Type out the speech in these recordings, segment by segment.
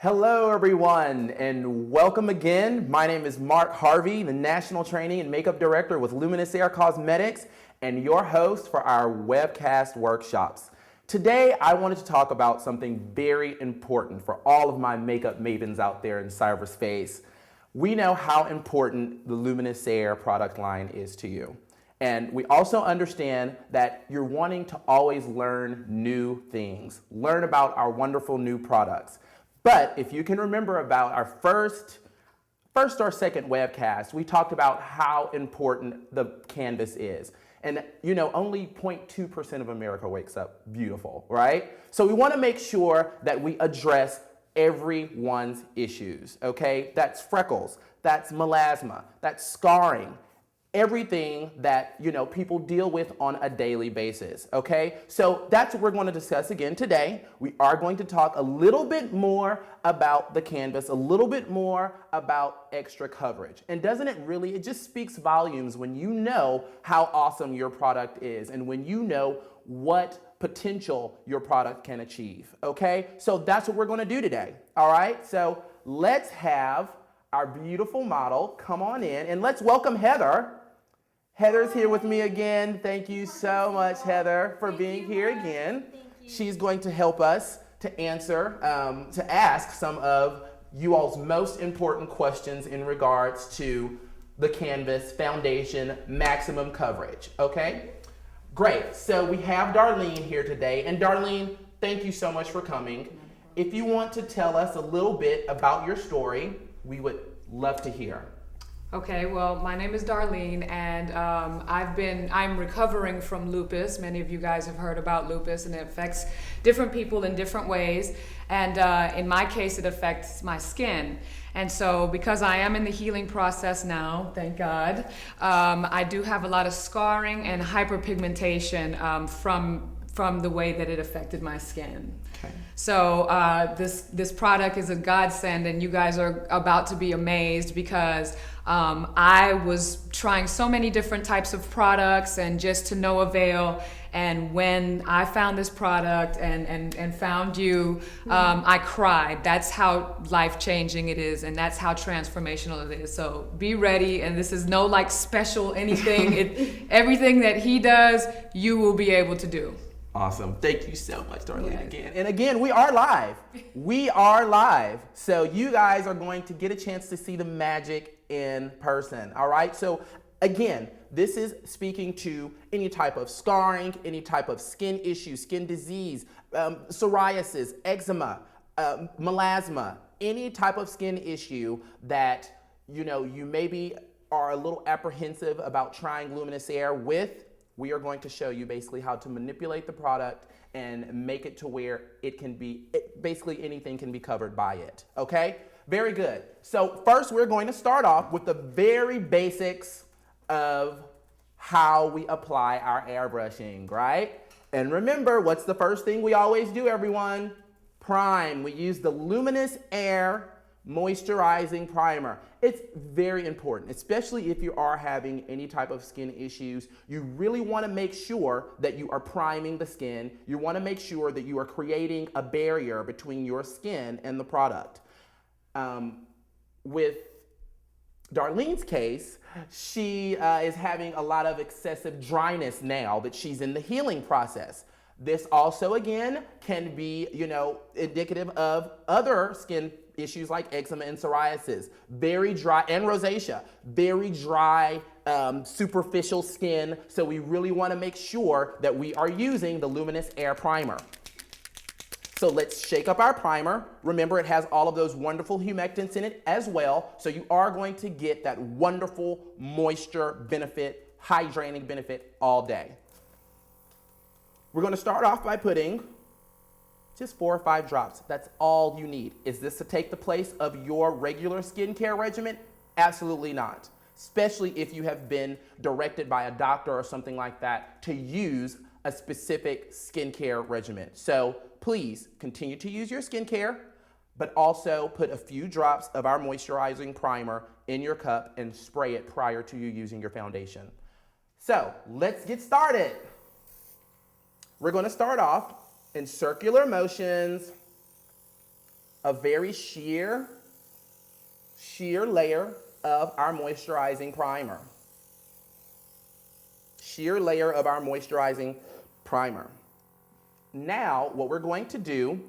Hello everyone and welcome again. My name is Mark Harvey, the National Training and Makeup Director with Luminess Hair Cosmetics and your host for our webcast workshops. Today I wanted to talk about something very important for all of my makeup mavens out there in cyberspace. We know how important the Luminous Hair product line is to you. And we also understand that you're wanting to always learn new things, learn about our wonderful new products. But if you can remember about our first or second webcast, we talked about how important the canvas is. And you know, only 0.2% of America wakes up beautiful, right? So we want to make sure that we address everyone's issues, okay? That's freckles, that's melasma, that's scarring, everything that, you know, people deal with on a daily basis, okay? So that's what we're going to discuss again today. We are going to talk a little bit more about the canvas, a little bit more about extra coverage. And doesn't it really, it just speaks volumes when you know how awesome your product is and when you know what potential your product can achieve, okay? So that's what we're going to do today, all right? So let's have our beautiful model come on in and let's welcome Heather. Heather's here with me again. Thank you so much, Heather, for being here again. She's going to help us to answer, to ask some of you all's most important questions in regards to the canvas foundation maximum coverage, okay? Great, so we have Darlene here today. And Darlene, thank you so much for coming. If you want to tell us a little bit about your story, we would love to hear. Okay, well, my name is Darlene, and I'm recovering from lupus. Many of you guys have heard about lupus, and it affects different people in different ways. And in my case, it affects my skin. And so because I am in the healing process now, thank God, I do have a lot of scarring and hyperpigmentation from the way that it affected my skin. Okay. So this product is a godsend, and you guys are about to be amazed because I was trying so many different types of products and just to no avail. And when I found this product and found you, I cried. That's how life-changing it is, and that's how transformational it is. So be ready, and this is no like special anything. Everything that he does, you will be able to do. Awesome. Thank you so much, Darlene, yes. Again. And again, we are live. We are live. So you guys are going to get a chance to see the magic in person. All right. So again, this is speaking to any type of scarring, any type of skin issue, skin disease, psoriasis, eczema, melasma, any type of skin issue that, you know, you maybe are a little apprehensive about trying Luminous Hair with. We are going to show you basically how to manipulate the product and make it to where it can be, basically anything can be covered by it, okay? Very good. So first we're going to start off with the very basics of how we apply our airbrushing, right? And remember, what's the first thing we always do, everyone? Prime. We use the Luminous Air Moisturizing Primer. It's very important, especially if you are having any type of skin issues. You really want to make sure that you are priming the skin. You want to make sure that you are creating a barrier between your skin and the product. With Darlene's case, she is having a lot of excessive dryness now that she's in the healing process. This also, again, can be, you know, indicative of other skin issues like eczema and psoriasis, very dry, and rosacea, very dry, superficial skin. So we really want to make sure that we are using the Luminous Air Primer. So let's shake up our primer. Remember, it has all of those wonderful humectants in it as well. So you are going to get that wonderful moisture benefit, hydrating benefit all day. We're going to start off by putting just 4 or 5 drops. That's all you need. Is this to take the place of your regular skincare regimen? Absolutely not. Especially if you have been directed by a doctor or something like that to use a specific skincare regimen. So please continue to use your skincare, but also put a few drops of our moisturizing primer in your cup and spray it prior to you using your foundation. So let's get started. We're going to start off in circular motions a very sheer layer of our moisturizing primer. Sheer layer of our moisturizing primer. Now, what we're going to do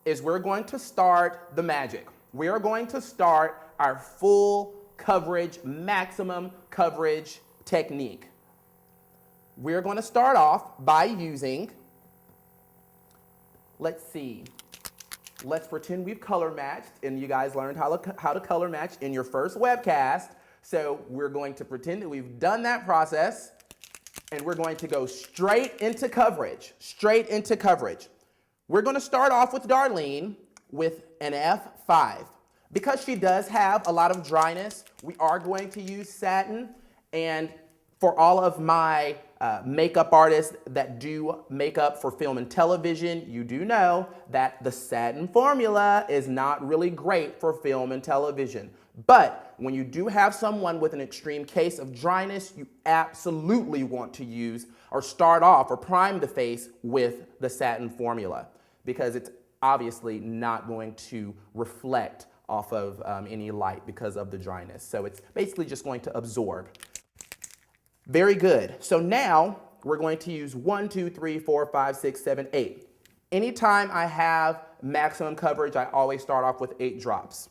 is we're going to start the magic. We are going to start our full coverage, maximum coverage technique. We're going to start off by using, let's see, let's pretend we've color matched, and you guys learned how to color match in your first webcast. So we're going to pretend that we've done that process, and we're going to go straight into coverage, We're going to start off with Darlene with an F5. Because she does have a lot of dryness, we are going to use satin, and for all of my makeup artists that do makeup for film and television, you do know that the satin formula is not really great for film and television. But when you do have someone with an extreme case of dryness, you absolutely want to use or start off or prime the face with the satin formula, because it's obviously not going to reflect off of any light because of the dryness. So it's basically just going to absorb. Very good. So now we're going to use 1, 2, 3, 4, 5, 6, 7, 8. Anytime I have maximum coverage, I always start off with 8 drops.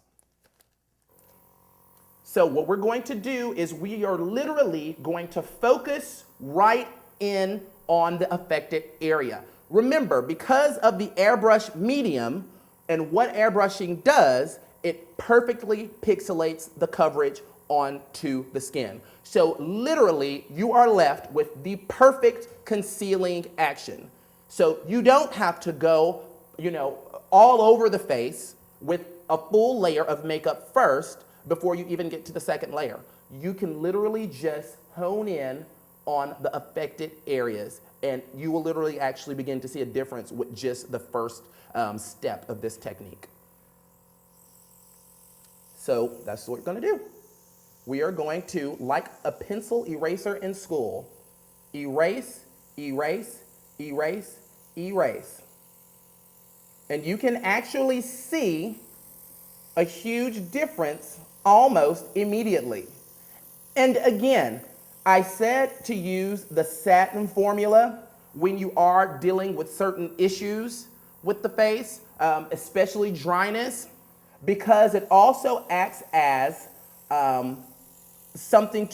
So what we're going to do is we are literally going to focus right in on the affected area. Remember, because of the airbrush medium and what airbrushing does, it perfectly pixelates the coverage onto the skin. So literally, you are left with the perfect concealing action. So you don't have to go, all over the face with a full layer of makeup first before you even get to the second layer. You can literally just hone in on the affected areas, and you will literally actually begin to see a difference with just the first step of this technique. So that's what we're going to do. We are going to, like a pencil eraser in school, erase, erase, erase, erase. And you can actually see a huge difference almost immediately. And again, I said to use the satin formula when you are dealing with certain issues with the face, especially dryness, because it also acts as something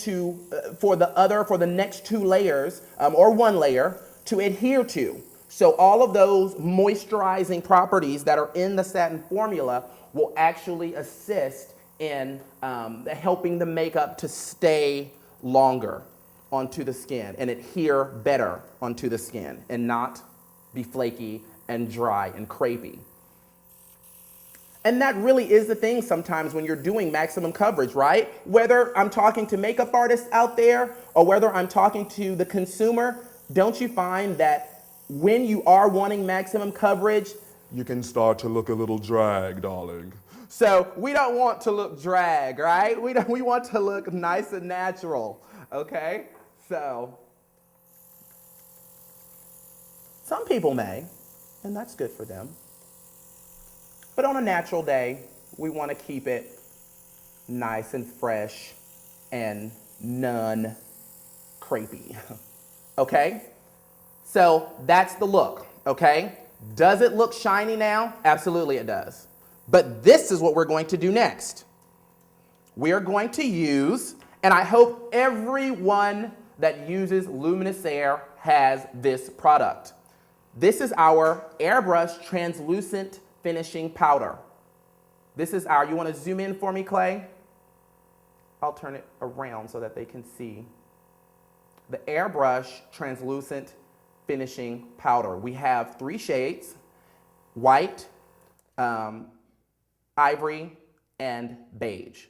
for the next 2 layers or 1 layer to adhere to. So all of those moisturizing properties that are in the satin formula will actually assist in helping the makeup to stay longer onto the skin and adhere better onto the skin and not be flaky and dry and crepey. And that really is the thing sometimes when you're doing maximum coverage, right? Whether I'm talking to makeup artists out there or whether I'm talking to the consumer, don't you find that when you are wanting maximum coverage, you can start to look a little drag, darling. So we don't want to look drag, right? We want to look nice and natural, okay? So some people may, and that's good for them. But on a natural day, we want to keep it nice and fresh and non-crepey, okay? So that's the look, okay? Does it look shiny now? Absolutely it does. But this is what we're going to do next. We are going to use, and I hope everyone that uses Luminess Air has this product. This is our Airbrush Translucent Finishing Powder. This is you want to zoom in for me, Clay? I'll turn it around so that they can see. The Airbrush Translucent Finishing Powder. We have 3 shades, white, ivory, and beige.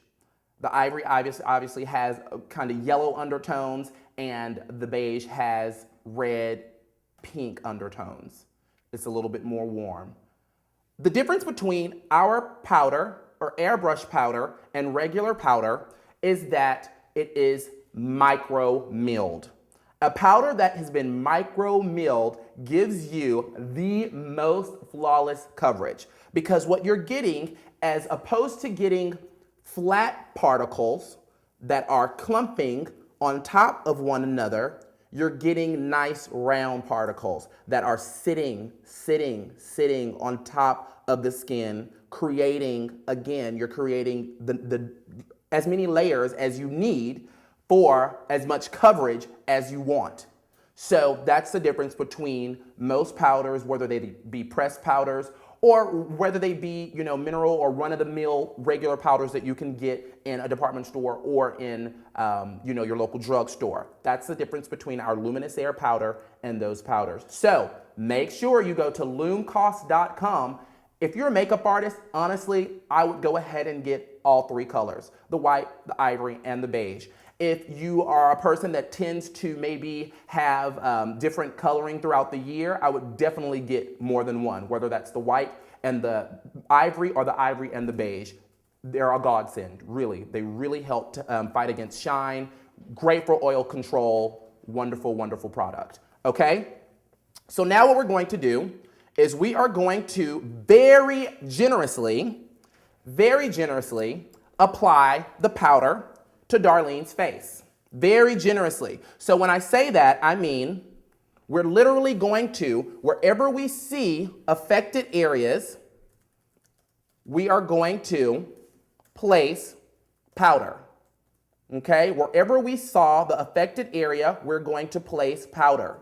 The ivory obviously has kind of yellow undertones, and the beige has red, pink undertones. It's a little bit more warm. The difference between our powder, or airbrush powder, and regular powder is that it is micro milled. A powder that has been micro milled gives you the most flawless coverage, because what you're getting, as opposed to getting flat particles that are clumping on top of one another, you're getting nice round particles that are sitting on top of the skin, creating, again, you're creating the as many layers as you need for as much coverage as you want. So that's the difference between most powders, whether they be pressed powders or whether they be, mineral or run-of-the-mill regular powders that you can get in a department store or in, your local drugstore. That's the difference between our Luminous Air powder and those powders. So make sure you go to loomcost.com. If you're a makeup artist, honestly, I would go ahead and get all three colors: the white, the ivory, and the beige. If you are a person that tends to maybe have different coloring throughout the year, I would definitely get more than one, whether that's the white and the ivory or the ivory and the beige. They're a godsend, really. They really help to fight against shine. Great for oil control. Wonderful, wonderful product. Okay? So now what we're going to do is we are going to very generously apply the powder to Darlene's face. Very generously. So when I say that, I mean we're literally going to, wherever we see affected areas, we are going to place powder. Okay? Wherever we saw the affected area, we're going to place powder.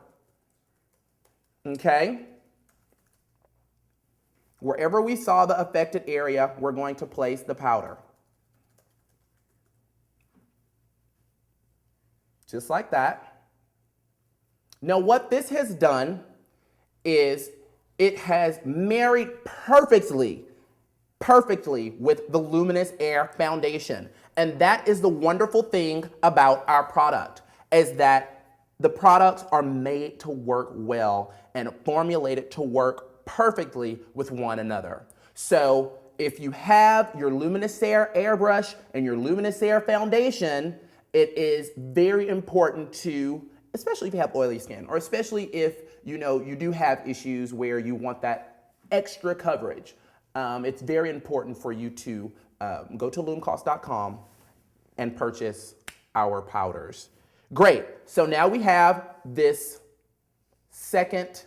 Okay? Wherever we saw the affected area, we're going to place the powder. Just like that. Now what this has done is it has married perfectly with the Luminous Air foundation. And that is the wonderful thing about our product, is that the products are made to work well and formulated to work perfectly with one another. So if you have your Luminous Air Airbrush and your Luminous Air foundation, it is very important to, especially if you have oily skin, or especially if you do have issues where you want that extra coverage. It's very important for you to go to loomcost.com and purchase our powders. Great. So now we have this second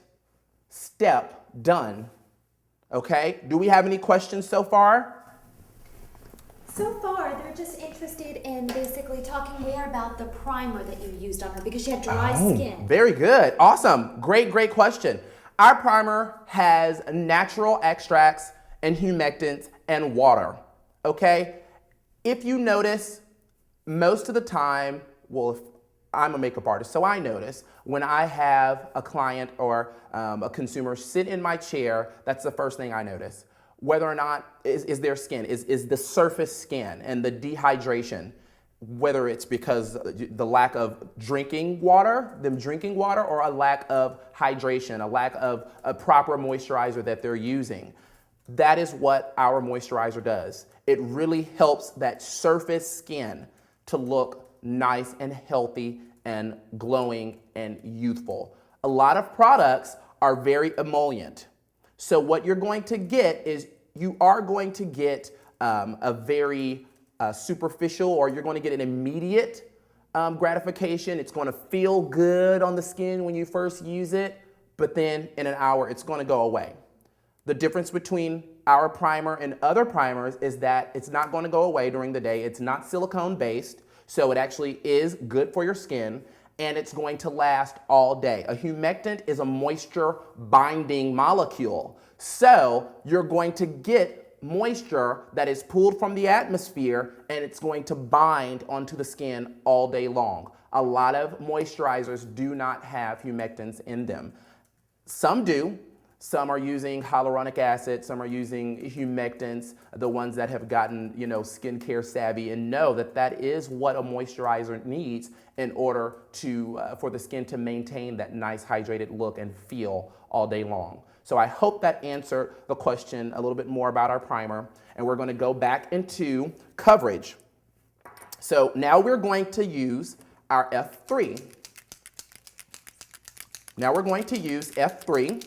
step done. Okay. Do we have any questions so far? So far, they're just interested in basically talking more about the primer that you used on her because she had dry skin. Very good. Awesome. Great question. Our primer has natural extracts and humectants and water. Okay? If you notice, most of the time, well, if I'm a makeup artist, so I notice when I have a client or a consumer sit in my chair, that's the first thing I notice. Whether or not is their skin, is the surface skin and the dehydration, whether it's because the lack of drinking water, or a lack of hydration, a lack of a proper moisturizer that they're using. That is what our moisturizer does. It really helps that surface skin to look nice and healthy and glowing and youthful. A lot of products are very emollient. So what you're going to get is you are going to get a very superficial, or you're going to get an immediate gratification. It's going to feel good on the skin when you first use it, but then in an hour it's going to go away. The difference between our primer and other primers is that it's not going to go away during the day. It's not silicone based, so it actually is good for your skin, and it's going to last all day. A humectant is a moisture binding molecule. So you're going to get moisture that is pulled from the atmosphere, and it's going to bind onto the skin all day long. A lot of moisturizers do not have humectants in them. Some do. Some are using hyaluronic acid, some are using humectants, the ones that have gotten, skincare savvy and know that that is what a moisturizer needs in order to, for the skin to maintain that nice hydrated look and feel all day long. So I hope that answered the question a little bit more about our primer, and we're going to go back into coverage. So now we're going to use our F3. Now we're going to use F3,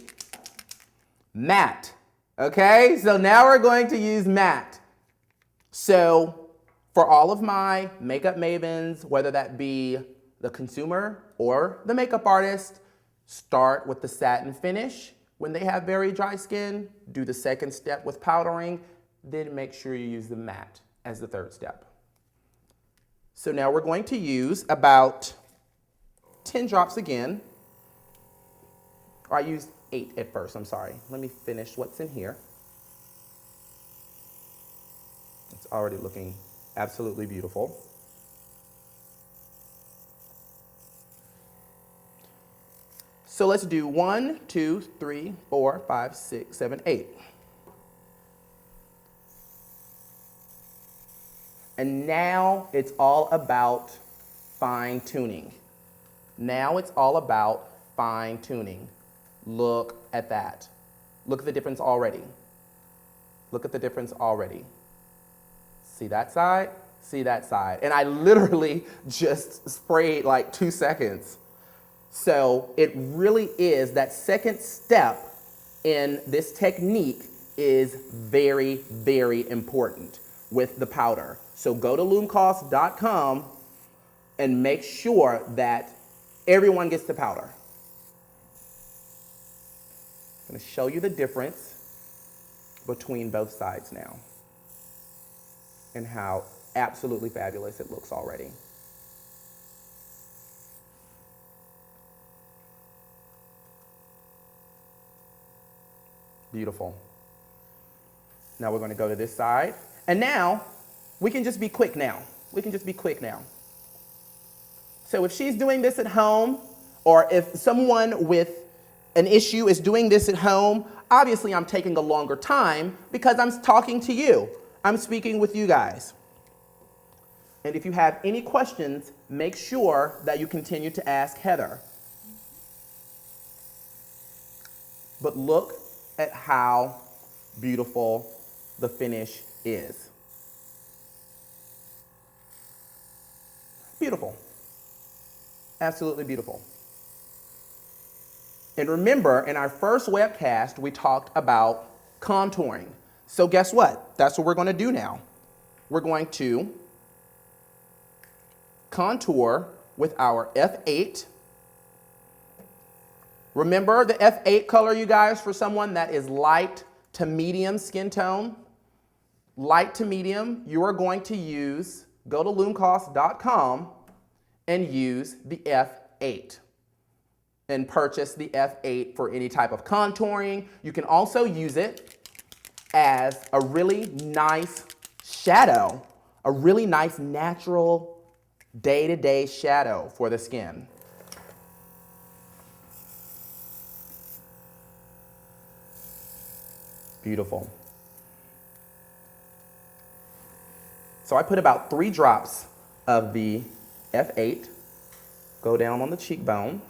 matte. Okay, so now we're going to use matte. So for all of my makeup mavens, whether that be the consumer or the makeup artist, start with the satin finish. When they have very dry skin, do the second step with powdering, then make sure you use the matte as the third step. So now we're going to use about 10 drops again. Or I used 8 at first, I'm sorry. Let me finish what's in here. It's already looking absolutely beautiful. So let's do 1, 2, 3, 4, 5, 6, 7, 8. And now it's all about fine tuning. Now it's all about fine tuning. Look at that. Look at the difference already. Look at the difference already. See that side? See that side. And I literally just sprayed like 2 seconds. So it really is that second step in this technique is very, very important with the powder. So go to lumcost.com and make sure that everyone gets the powder. I'm going to show you the difference between both sides now and how absolutely fabulous it looks already. Beautiful. Now we're going to go to this side. And now we can just be quick now. We can just be quick now. So if she's doing this at home, or if someone with an issue is doing this at home, obviously I'm taking a longer time because I'm talking to you. I'm speaking with you guys. And if you have any questions, make sure that you continue to ask Heather. But look at how beautiful the finish is. Beautiful. Absolutely beautiful. And remember, in our first webcast, we talked about contouring. So guess what? That's what we're going to do now. We're going to contour with our F8. Remember the F8 color, you guys, for someone that is light to medium skin tone? Light to medium, you are going to use, go to lumcost.com and use the F8 and purchase the F8 for any type of contouring. You can also use it as a really nice shadow, a really nice natural day-to-day shadow for the skin. Beautiful. So I put about 3 drops of the F8, go down on the cheekbone,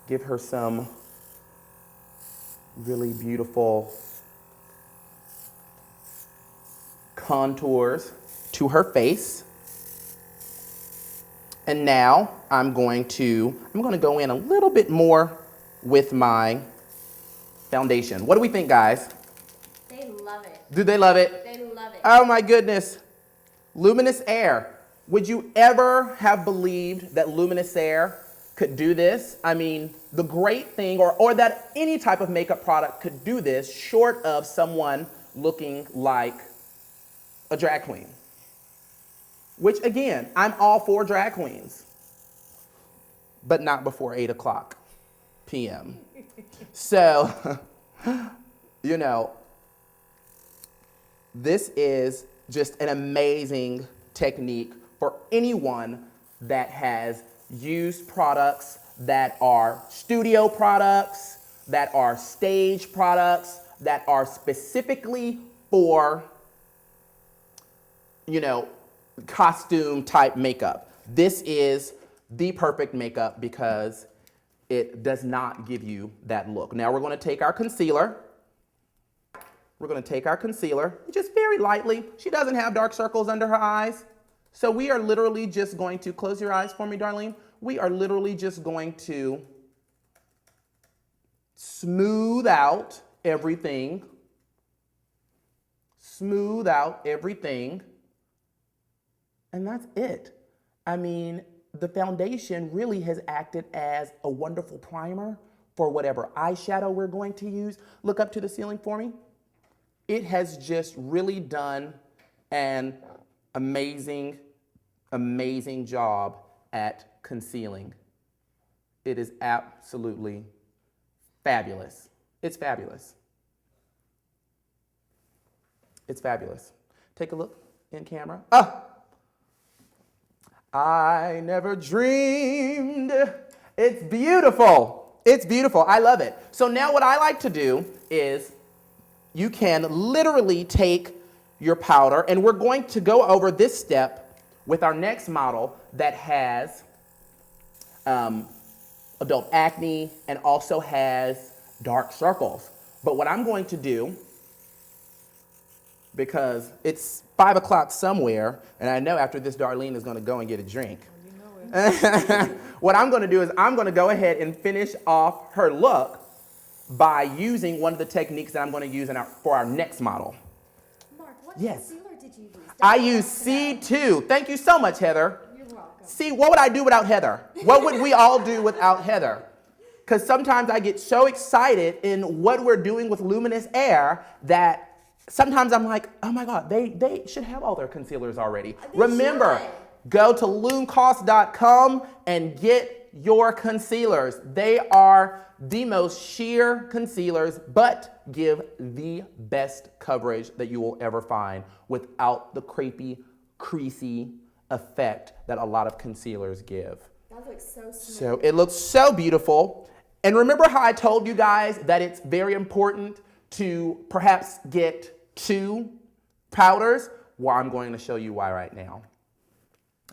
give her some really beautiful contours to her face. And now I'm going to go in a little bit more with my foundation. What do we think, guys? They love it. Do they love it? They love it. Oh my goodness. Luminous Air. Would you ever have believed that Luminous Air could do this? I mean, the great thing, or that any type of makeup product could do this, short of someone looking like a drag queen. Which again, I'm all for drag queens, but not before 8 o'clock p.m. So, you know, this is just an amazing technique for anyone that has used products that are studio products, that are stage products, that are specifically for, you know, costume type makeup. This is the perfect makeup because it does not give you that look. Now we're going to take our concealer. Just very lightly. She doesn't have dark circles under her eyes, So we are literally just going to, close your eyes for me, Darlene. We are literally just going to smooth out everything. Smooth out everything. And that's it. I mean, the foundation really has acted as a wonderful primer for whatever eyeshadow we're going to use. Look up to the ceiling for me. It has just really done an amazing, amazing job at concealing. It is absolutely fabulous. It's fabulous. It's fabulous. Take a look in camera. Ah! I never dreamed. It's beautiful. It's beautiful. I love it. So now what I like to do is you can literally take your powder, and we're going to go over this step with our next model that has adult acne and also has dark circles. But what I'm going to do, because it's 5 o'clock somewhere, and I know after this Darlene is going to go and get a drink. What I'm going to do is I'm going to go ahead and finish off her look by using one of the techniques that I'm going to use for our next model. Mark, what Yes. concealer did you use? I use C2. Thank you so much, Heather. You're welcome. See, what would I do without Heather? What would we all do without Heather? Because sometimes I get so excited in what we're doing with Luminous Air that sometimes I'm like, oh my God, they should have all their concealers already. Remember, go to loomcost.com and get your concealers. They are the most sheer concealers, but give the best coverage that you will ever find without the crepey, creasy effect that a lot of concealers give. That looks so smooth. So it looks so beautiful. And remember how I told you guys that it's very important to perhaps get 2 powders? Well, I'm going to show you why right now.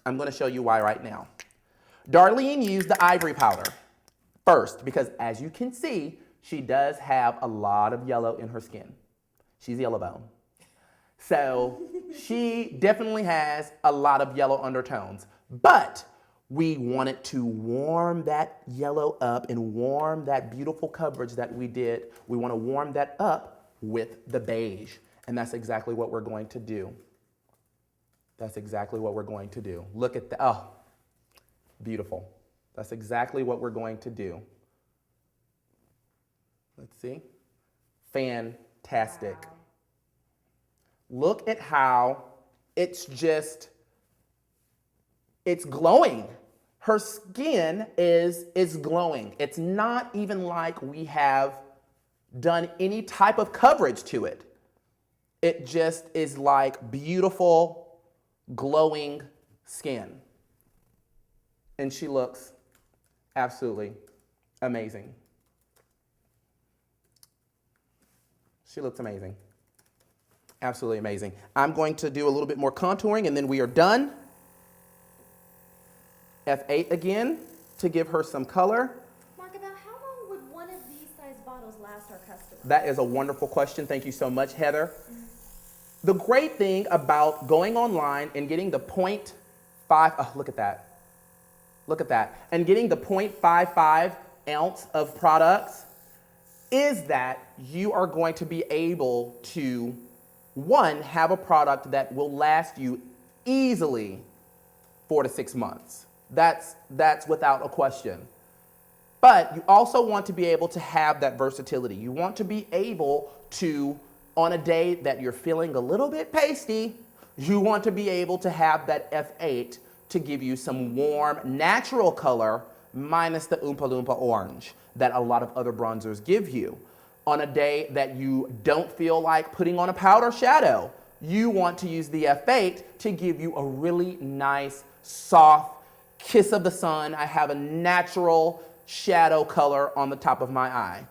I'm going to show you why right now. Darlene used the ivory powder first because, as you can see, she does have a lot of yellow in her skin. She's yellow bone. So she definitely has a lot of yellow undertones. But we wanted to warm that yellow up and warm that beautiful coverage that we did. We want to warm that up with the beige. And that's exactly what we're going to do. That's exactly what we're going to do. Look at that. Oh, beautiful. That's exactly what we're going to do. Let's see. Fantastic. Wow. Look at how it's glowing. Her skin is glowing. It's not even like we have done any type of coverage to it. It just is like beautiful, glowing skin. And she looks absolutely amazing. She looks amazing. Absolutely amazing. I'm going to do a little bit more contouring and then we are done. F8 again to give her some color. Mark, about how long would one of these size bottles last our customer? That is a wonderful question. Thank you so much, Heather. The great thing about going online and getting the 0.5, oh, look at that. Look at that. And getting the 0.55 ounce of products is that you are going to be able to, one, have a product that will last you easily 4 to 6 months. That's without a question. But you also want to be able to have that versatility. You want to be able to, on a day that you're feeling a little bit pasty, you want to be able to have that F8 to give you some warm, natural color minus the Oompa Loompa orange that a lot of other bronzers give you. On a day that you don't feel like putting on a powder shadow, you want to use the F8 to give you a really nice, soft kiss of the sun. I have a natural shadow color on the top of my eye.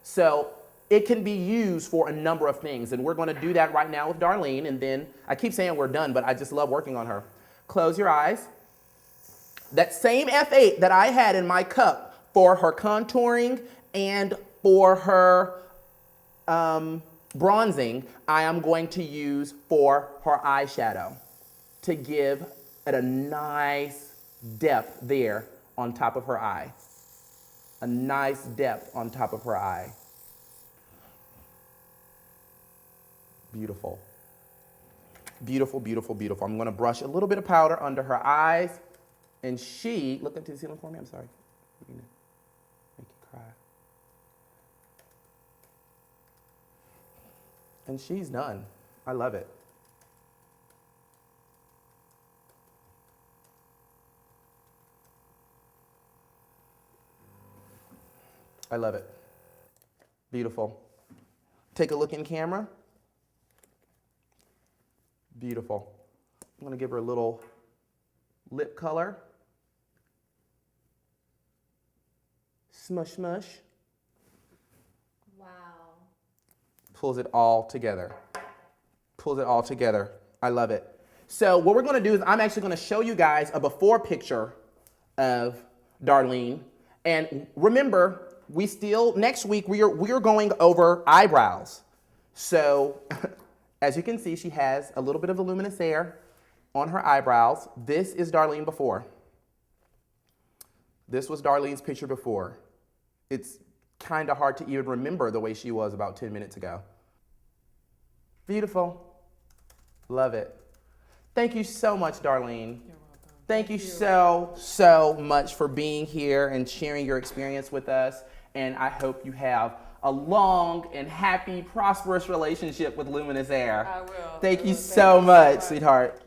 So it can be used for a number of things, and we're going to do that right now with Darlene, and then I keep saying we're done, but I just love working on her. Close your eyes. That same F8 that I had in my cup for her contouring and for her bronzing, I am going to use for her eyeshadow to give at a nice depth there on top of her eye. A nice depth on top of her eye. Beautiful. Beautiful, beautiful, beautiful. I'm gonna brush a little bit of powder under her eyes. And she, look up to the ceiling for me, I'm sorry. I'm gonna make you cry. And she's done. I love it. I love it. Beautiful. Take a look in camera. Beautiful. I'm gonna give her a little lip color. Smush, smush. Wow. Pulls it all together. Pulls it all together. I love it. So what we're gonna do is I'm actually gonna show you guys a before picture of Darlene. And remember, next week we are going over eyebrows. So as you can see, she has a little bit of the Luminous Air on her eyebrows. This is Darlene before. This was Darlene's picture before. It's kind of hard to even remember the way she was about 10 minutes ago. Beautiful. Love it. Thank you so much, Darlene. You're welcome. Thank you so much for being here and sharing your experience with us. And I hope you have a long and happy, prosperous relationship with Luminous Air. I will. Thank you so much, sweetheart.